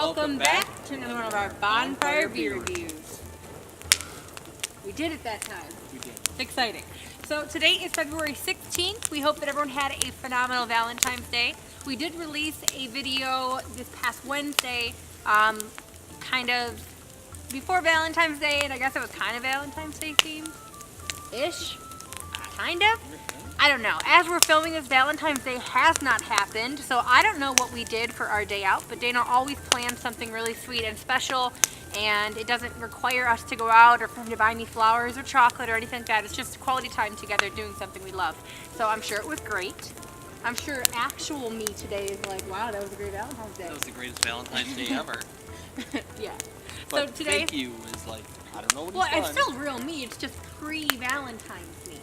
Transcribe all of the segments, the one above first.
Welcome back to one of our Bonfire beer reviews. We did it that time. We did. It's exciting. So today is February 16th. We hope that everyone had a phenomenal Valentine's Day. We did release a video this past Wednesday, kind of before Valentine's Day, and I guess it was kind of Valentine's Day themed-ish, kind of. I don't know. As we're filming this, Valentine's Day has not happened, so I don't know what we did for our day out, but Dana always plans something really sweet and special, and it doesn't require us to go out or for him to buy me flowers or chocolate or anything like that. It's just quality time together doing something we love. So I'm sure it was great. I'm sure actual me today is like, wow, that was a great Valentine's Day. That was the greatest Valentine's Day ever. Yeah. But so today, thank you is like, I don't know what well, he's it's done. still real me. It's just pre-Valentine's me.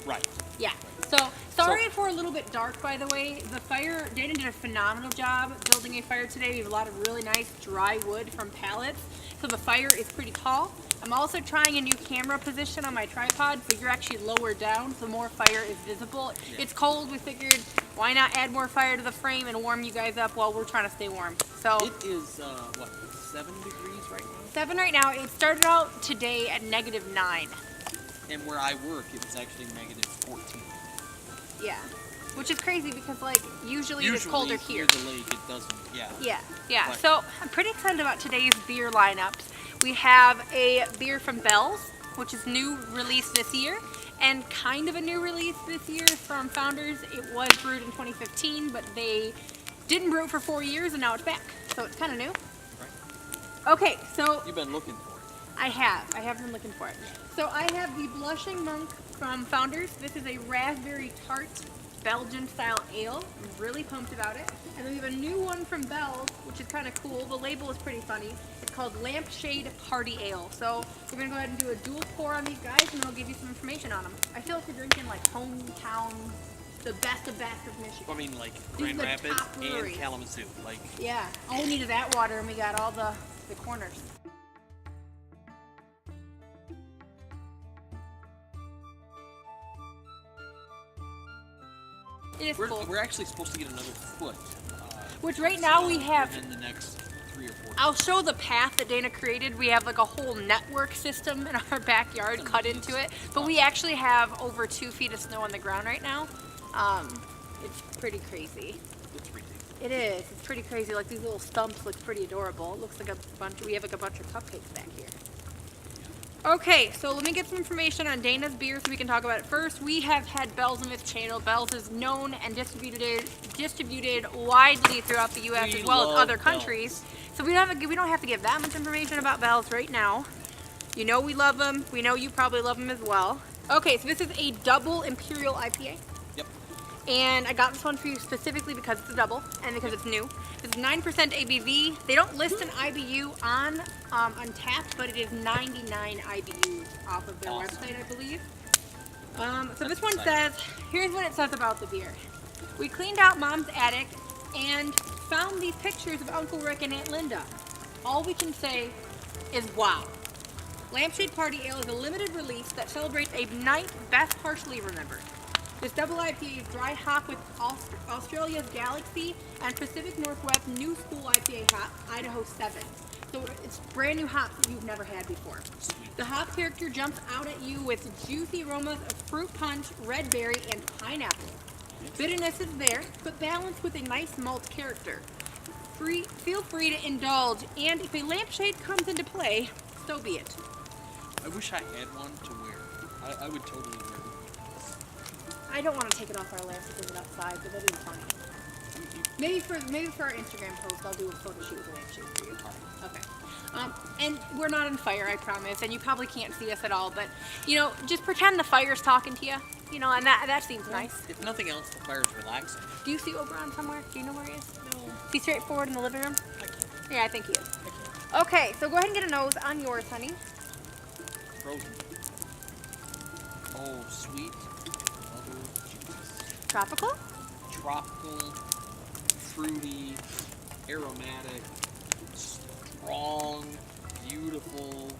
Right. Yeah. So sorry if we're a little bit dark, by the way. The fire, Dana did a phenomenal job building a fire today. We have a lot of really nice dry wood from pallets. So the fire is pretty tall. I'm also trying a new camera position on my tripod, so you're actually lower down, so more fire is visible. Yeah. It's cold. We figured, why not add more fire to the frame and warm you guys up while we're trying to stay warm. So it is, what, 7 degrees right now? 7 right now. It started out today at -9. And where I work, it was actually -14. Yeah, which is crazy because like usually it's colder here. Near the lake, it doesn't. Yeah. Yeah. But so I'm pretty excited about today's beer lineups. We have a beer from Bell's, which is new release this year, and kind of a new release this year from Founders. It was brewed in 2015, but they didn't brew it for 4 years, and now it's back. So it's kind of new. Right. Okay, so you've been looking for it. I have been looking for it. So I have the Blushing Monk from Founders. This is a raspberry tart Belgian style ale. I'm really pumped about it. And then we have a new one from Bell's, which is kind of cool. The label is pretty funny. It's called Lampshade Party Ale. So we're gonna go ahead and do a dual pour on these guys, and then I'll give you some information on them. I feel like we're drinking like hometown, the best of Michigan. I mean, like Grand Rapids and Kalamazoo. Like, yeah, all we need is that water, and we got all the corners. It is cool. We're actually supposed to get another foot. Which right now we have. In the next 3 or 4 days. I'll show the path that Dana created. We have like a whole network system in our backyard cut into it. But we actually have over 2 feet of snow on the ground right now. It's pretty crazy. It's ridiculous. It is. It's pretty crazy. Like these little stumps look pretty adorable. It looks like we have like a bunch of cupcakes back here. Okay, so let me get some information on Dana's beer so we can talk about it first. We have had Bell's on this channel. Bell's is known and distributed widely throughout the U.S. as well as other countries. So we don't have to give that much information about Bell's right now. You know we love them. We know you probably love them as well. Okay, so this is a double Imperial IPA. Yep. And I got this one for you specifically because it's a double and because it's new. It's 9% ABV. They don't list an IBU on Untapped, but it is 99 IBUs off of their website, I believe. So this one says, here's what it says about the beer. We cleaned out Mom's attic and found these pictures of Uncle Rick and Aunt Linda. All we can say is wow. Lampshade Party Ale is a limited release that celebrates a night best partially remembered. This double IPA is dry hop with Australia's Galaxy and Pacific Northwest New School IPA hop, Idaho 7. So it's brand new hops that you've never had before. The hop character jumps out at you with juicy aromas of fruit punch, red berry, and pineapple. Bitterness is there, but balanced with a nice malt character. Feel free to indulge, and if a lampshade comes into play, so be it. I wish I had one to wear. I would totally wear it. I don't want to take it off our lamps because it's outside, but that'd be funny. Maybe for our Instagram post, I'll do a photo shoot with a lampshade for you. Okay. And we're not on fire, I promise, and you probably can't see us at all, but, you know, just pretend the fire's talking to you, you know, and that seems nice. If nothing else, the fire's relaxing. Do you see Oberon somewhere? Do you know where he is? No. Is he straightforward in the living room? I can't. Yeah, I think he is. I can't. Okay, so go ahead and get a nose on yours, honey. Frozen. Oh, sweet. Tropical? Tropical, fruity, aromatic, strong, beautiful,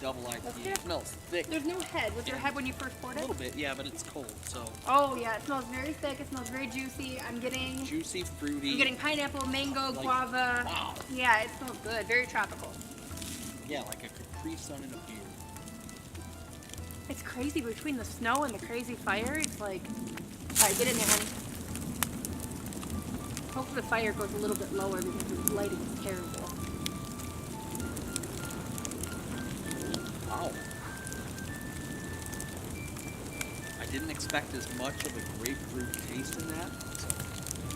double IPA. It smells thick. There's no head. Was there a head when you first poured A it? little bit, yeah, but it's cold, so. Oh yeah, it smells very thick. It smells very juicy. I'm getting Juicy, fruity. pineapple, mango, Like, guava. wow. Yeah, it smells good. Very tropical. Yeah, like a Capri Sun in a beer. It's crazy between the snow and the crazy fire. It's like, all right, get in there, honey. Hopefully the fire goes a little bit lower because the lighting is terrible. Wow. I didn't expect as much of a grapefruit taste in that.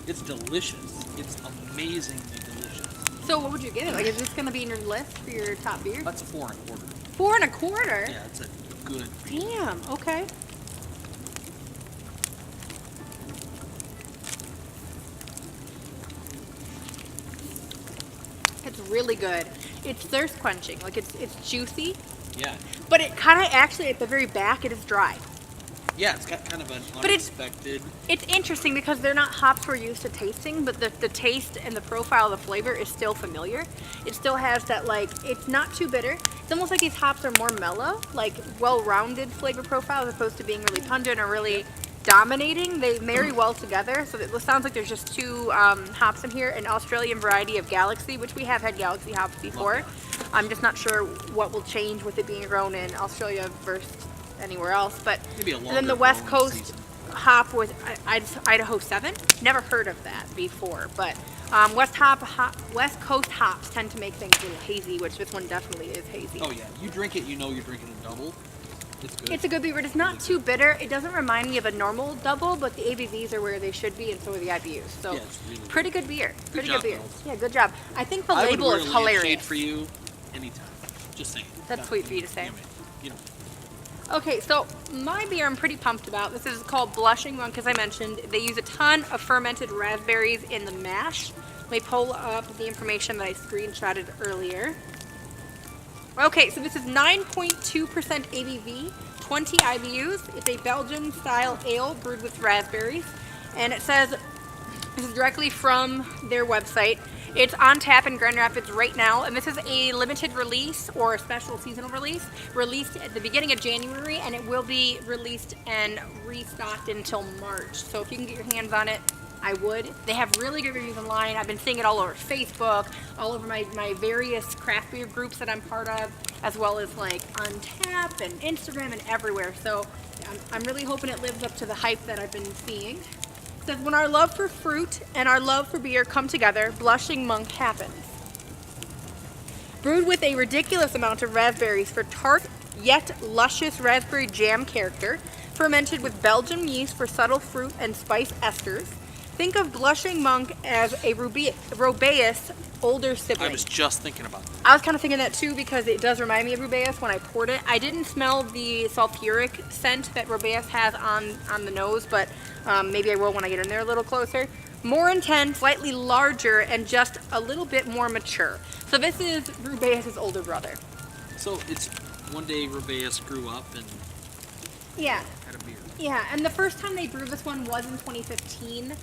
It's delicious. It's amazingly delicious. So what would you give it? Like, is this going to be in your list for your top beer? That's a 4 1/4. 4 1/4? Yeah, it's a good. Damn, okay. It's really good. It's thirst quenching. Like it's juicy, Yeah. but it kind of actually at the very back it is dry. Yeah, it's got kind of an But it's- unexpected. It's interesting because they're not hops we're used to tasting, but the taste and the profile of the flavor is still familiar. It still has that, like, it's not too bitter. It's almost like these hops are more mellow, like well-rounded flavor profile as opposed to being really pungent or really dominating. They marry well together, so it sounds like there's just two hops in here, an Australian variety of Galaxy, which we have had Galaxy hops before. I'm just not sure what will change with it being grown in Australia versus anywhere else, but Maybe a and then longer the West growing Coast season. hop with Idaho 7. Never heard of that before, but West Coast hops tend to make things a little hazy, which this one definitely is hazy. Oh yeah, you drink it, you know you're drinking a double. It's good. It's a good beer, but it's not too bitter. It doesn't remind me of a normal double, but the ABVs are where they should be, and so are the IBUs. So Yeah, it's really good. pretty good beer. Pretty job, good beer. girls. Yeah, good job. I think the I would label wear is a lampshade hilarious. for you anytime. Just saying. That's sweet for you to say. Yeah, man. You know. Okay, so my beer I'm pretty pumped about. This is called Blushing Monk, as I mentioned. They use a ton of fermented raspberries in the mash. Let me pull up the information that I screenshotted earlier. Okay, so this is 9.2% ABV, 20 IBUs. It's a Belgian-style ale brewed with raspberries. And it says, this is directly from their website. It's on tap in Grand Rapids right now, and this is a limited release or a special seasonal release, released at the beginning of January, and it will be released and restocked until March. So if you can get your hands on it, I would. They have really good reviews online. I've been seeing it all over Facebook, all over my various craft beer groups that I'm part of, as well as like on Tap and Instagram and everywhere. So I'm really hoping it lives up to the hype that I've been seeing. It says, when our love for fruit and our love for beer come together, Blushing Monk happens. Brewed with a ridiculous amount of raspberries for tart yet luscious raspberry jam character, fermented with Belgian yeast for subtle fruit and spice esters. Think of Blushing Monk as a Rubaeus older sibling. I was just thinking about that. I was kind of thinking that too because it does remind me of Rubaeus when I poured it. I didn't smell the sulfuric scent that Rubaeus has on the nose, but maybe I will when I get in there a little closer. More intense, slightly larger, and just a little bit more mature. So this is Rubaeus' older brother. So it's one day Rubaeus grew up and Yeah. had a beer. Yeah, and the first time they brewed this one was in 2015.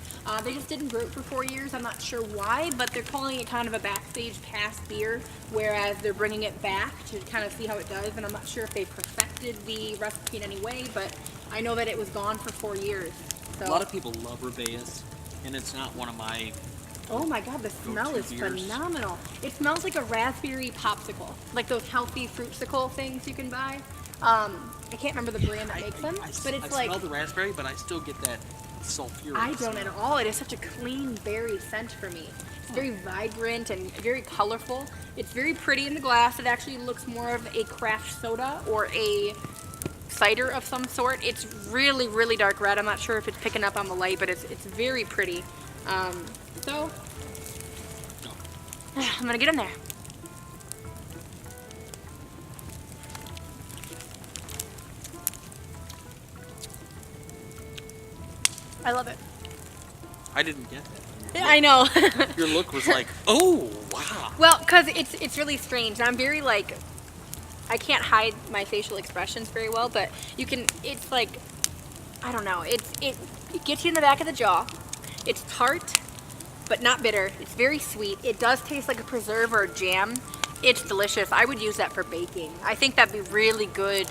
They just didn't brew it for 4 years. I'm not sure why, but they're calling it kind of a backstage pass beer, whereas they're bringing it back to kind of see how it does. And I'm not sure if they perfected the recipe in any way, but I know that it was gone for 4 years. So. A lot of people love Rubaeus, and it's not one of my. Oh my god, the smell is beers. phenomenal. It smells like a raspberry popsicle, like those healthy fruitsicle things you can buy. I can't remember the brand that makes them, but it's I like... smell the raspberry, but I still get that sulfuric I don't smell. at all. It is such a clean berry scent for me. It's very vibrant and very colorful. It's very pretty in the glass. It actually looks more of a craft soda or a cider of some sort. It's really, really dark red. I'm not sure if it's picking up on the light, but it's very pretty. So, I'm gonna get in there. I love it. I didn't get that. Yeah, I know. Your look was like, oh, wow. Well, because it's really strange. I'm very like, I can't hide my facial expressions very well, but you can, it's like, I don't know, it gets you in the back of the jaw. It's tart, but not bitter. It's very sweet. It does taste like a preserve or a jam. It's delicious. I would use that for baking. I think that'd be really good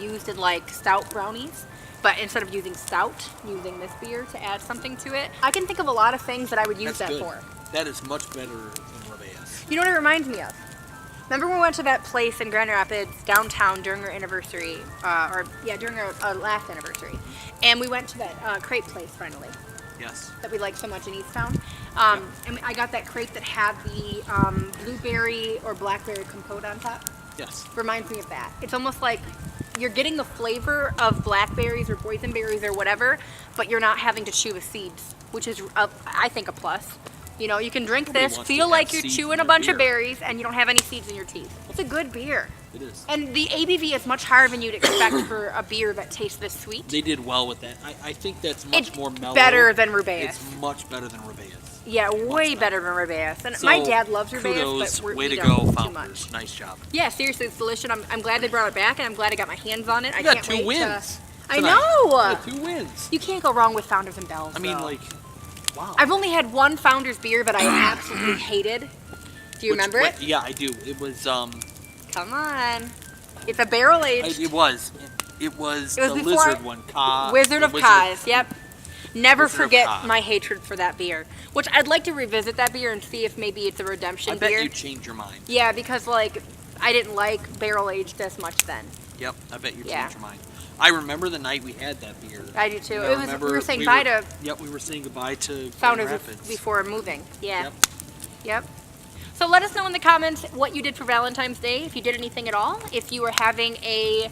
used in like stout brownies. But instead of using stout, using this beer to add something to it. I can think of a lot of things that I would use That's that good. for. That is much better than Rubaeus. You know what it reminds me of? Remember when we went to that place in Grand Rapids downtown during our anniversary, during our last anniversary, and we went to that crepe place finally. Yes. That we like so much in Easttown. And I got that crepe that had the blueberry or blackberry compote on top. Yes. Reminds me of that. It's almost like you're getting the flavor of blackberries or boysenberries or whatever, but you're not having to chew the seeds, which is, I think, a plus. You know, you can drink Nobody this, wants feel to like have you're seeds chewing in a their bunch of beer. berries, and you don't have any seeds in your teeth. It's a good beer. It is. And the ABV is much higher than you'd expect for a beer that tastes this sweet. They did well with that. I think that's much more mellow. Better than Rubaeus. It's much better than Rubaeus. Yeah, way better than Rubaeus. And my dad loves Rubaeus, kudos, but way we to don't go, too Founders. much. Nice job. Yeah, seriously, it's delicious. I'm glad they brought it back, and I'm glad I got my hands on it. You I got can't two wait wins. I tonight. know. You got 2 wins. You can't go wrong with Founders and Bells. I mean, though. like, wow. I've only had one Founders beer that I absolutely hated. Do you remember it? Yeah, I do. It was Come on. It's a barrel aged. It was the before lizard one. Wizard of Kaz. Yep. Never Wizard of forget Kaz. my hatred for that beer. Which I'd like to revisit that beer and see if maybe it's a redemption I bet beer. you changed your mind. Yeah, because like I didn't like barrel aged as much then. Yep, I bet you Yeah. changed your mind. I remember the night we had that beer. I do too. You know, It was remember we were saying bye to Yep, we were saying goodbye to Founders Grand Rapids. before moving. Yeah. Yep. Yep. So let us know in the comments what you did for Valentine's Day, if you did anything at all, if you were having a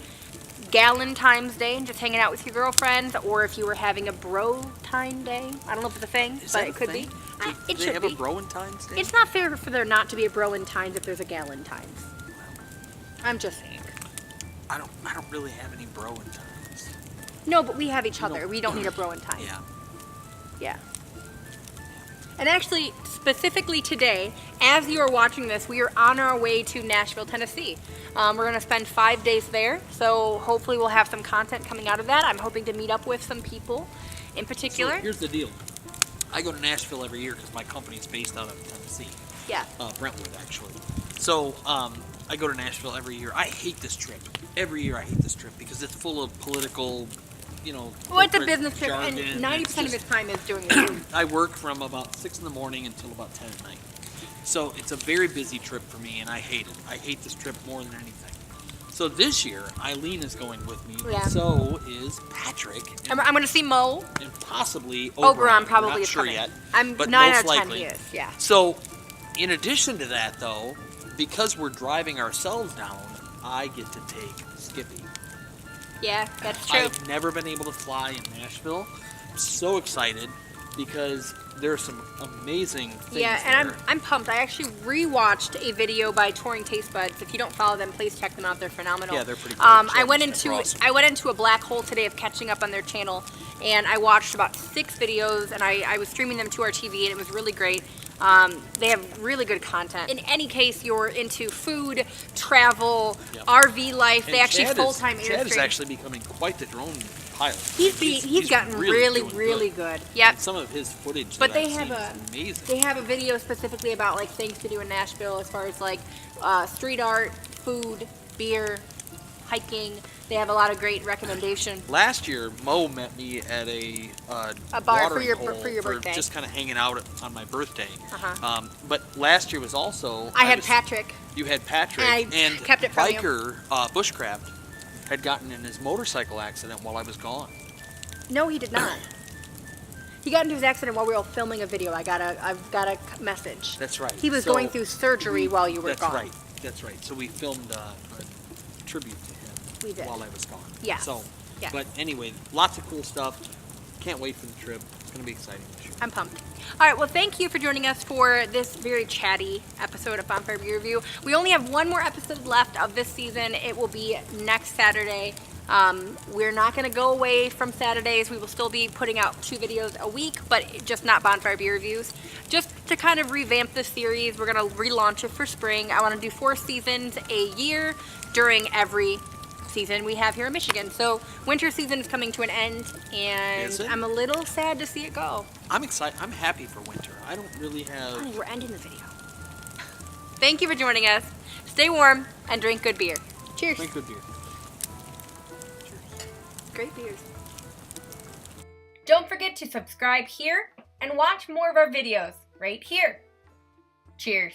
Galentine's Day and just hanging out with your girlfriends, or if you were having a Bro-time Day. I don't know if it's a thing, Is but that it a could thing? be. It Do they should have be. a Browentine's Day? It's not fair for there not to be a Bro-in-times if there's a Galentine's. I'm just saying. I don't really have any Browentine's. No, but we have each You other. don't- We don't need a Bro-in-time. Yeah. Yeah. And actually, specifically today, as you are watching this, we are on our way to Nashville, Tennessee. We're going to spend 5 days there, so hopefully we'll have some content coming out of that. I'm hoping to meet up with some people in particular. So here's the deal. I go to Nashville every year because my company's based out of Tennessee. Yeah. Brentwood, actually. So I go to Nashville every year. I hate this trip. Every year I hate this trip because it's full of political, Well, it's a corporate business trip, jargon. and 90% of It's its time is doing the food. I work from about 6 in the morning until about 10 at night. So it's a very busy trip for me, and I hate it. I hate this trip more than anything. So this year, Eileen is going with me. Yeah. So is Patrick. I'm going to see Mo. And possibly Oberon We're probably not is sure coming. yet. I'm but 9 most out of 10 likely. he is, yeah. So, in addition to that, though, because we're driving ourselves down, I get to take Skippy. Yeah, that's true. I've never been able to fly in Nashville. I'm so excited because there's some amazing things Yeah, and there. I'm pumped. I actually rewatched a video by Touring Taste Buds. If you don't follow them, please check them out. They're phenomenal. Yeah, they're pretty good. I Check went them. into They're awesome. I went into a black hole today of catching up on their channel, and I watched about 6 videos, and I was streaming them to our TV, and it was really great. They have really good content. In any case, you're into food, travel, Yep. RV life. And They actually Chad full-time Chad is airstream. actually becoming quite the drone pilot. He's gotten really doing good. Yep. And some of his footage But that they I've have seen is amazing. They have a video specifically about like things to do in Nashville as far as like street art, food, beer, hiking. They have a lot of great recommendations. Last year, Mo met me at a A bar for watering your- hole for your birthday. just kind of hanging out on my birthday. Uh-huh. But last year was also I had was- Patrick. You had Patrick, And I kept it from you. biker Bushcraft had gotten in his motorcycle accident while I was gone. No, he did not. He got into his accident while we were filming a video. I've got a message. That's right. He was So going through surgery while you were That's gone. right. That's right. So we filmed a tribute to him We did. while I was gone. Yeah. So, Yeah. but anyway, lots of cool stuff. Can't wait for the trip. It's going to be exciting this year. I'm pumped. All right, well, thank you for joining us for this very chatty episode of Bonfire Beer Review. We only have one more episode left of this season. It will be next Saturday. We're not going to go away from Saturdays. We will still be putting out 2 videos a week, but just not Bonfire Beer Reviews. Just to kind of revamp this series, we're going to relaunch it for spring. I want to do 4 seasons a year during every season we have here in Michigan. So winter season is coming to an end, and Is it? I'm a little sad to see it go. I'm excited. I'm happy for winter. I don't really have. Honey, we're ending the video. Thank you for joining us. stay warm, and drink good beer. Cheers. Drink good beer. Great beers. Don't forget to subscribe here and watch more of our videos right here. Cheers.